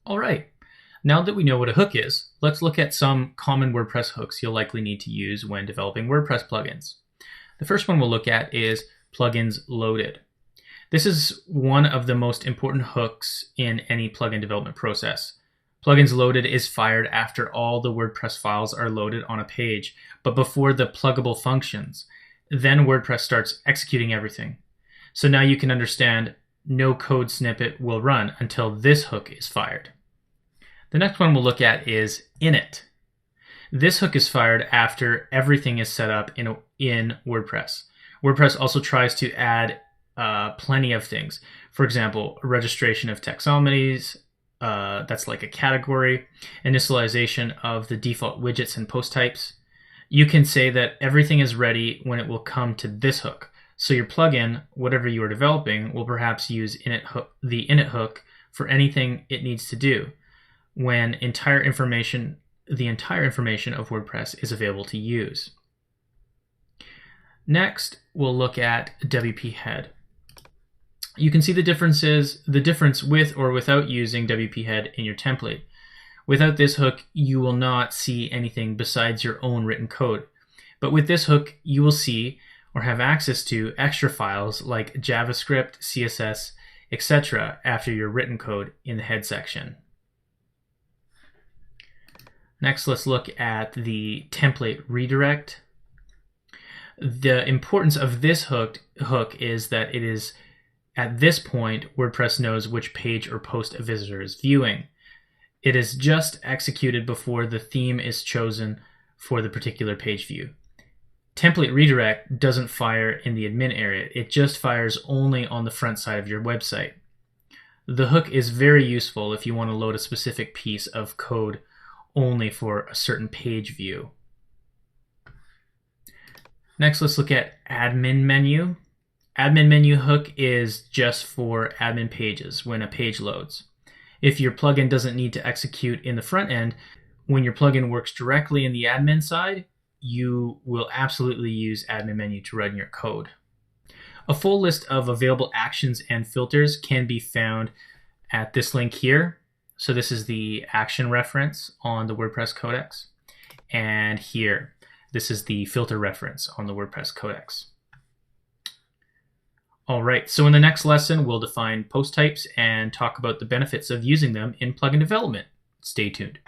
All right, now that we know what a hook is, let's look at some common WordPress hooks you'll likely need to use when developing WordPress plugins. The first one we'll look at is plugins loaded. This is one of the most important hooks in any plugin development process. Plugins loaded is fired after all the WordPress files are loaded on a page, but before the pluggable functions. Then WordPress starts executing everything. So now you can understand no code snippet will run until this hook is fired. The next one we'll look at is init. This hook is fired after everything is set up in WordPress. WordPress also tries to add plenty of things. For example, registration of taxonomies, that's like a category, initialization of the default widgets and post types. You can say that everything is ready when it will come to this hook. So your plugin, whatever you are developing, will perhaps use the init hook for anything it needs to do when the entire information of WordPress is available to use. Next, we'll look at WP head. You can see the difference with or without using WP head in your template. Without this hook, you will not see anything besides your own written code. But with this hook, you will see or have access to extra files like JavaScript, CSS, etc. after your written code in the head section. Next, let's look at the template redirect. The importance of this hook is that it is at this point WordPress knows which page or post a visitor is viewing. It is just executed before the theme is chosen for the particular page view. Template redirect doesn't fire in the admin area. It just fires only on the front side of your website. The hook is very useful if you want to load a specific piece of code only for a certain page view. Next, let's look at admin menu. Admin menu hook is just for admin pages when a page loads. If your plugin doesn't need to execute in the front end, when your plugin works directly in the admin side, you will absolutely use admin menu to run your code. A full list of available actions and filters can be found at this link here. So this is the action reference on the WordPress Codex. And here, this is the filter reference on the WordPress Codex. All right, so in the next lesson, we'll define post types and talk about the benefits of using them in plugin development. Stay tuned.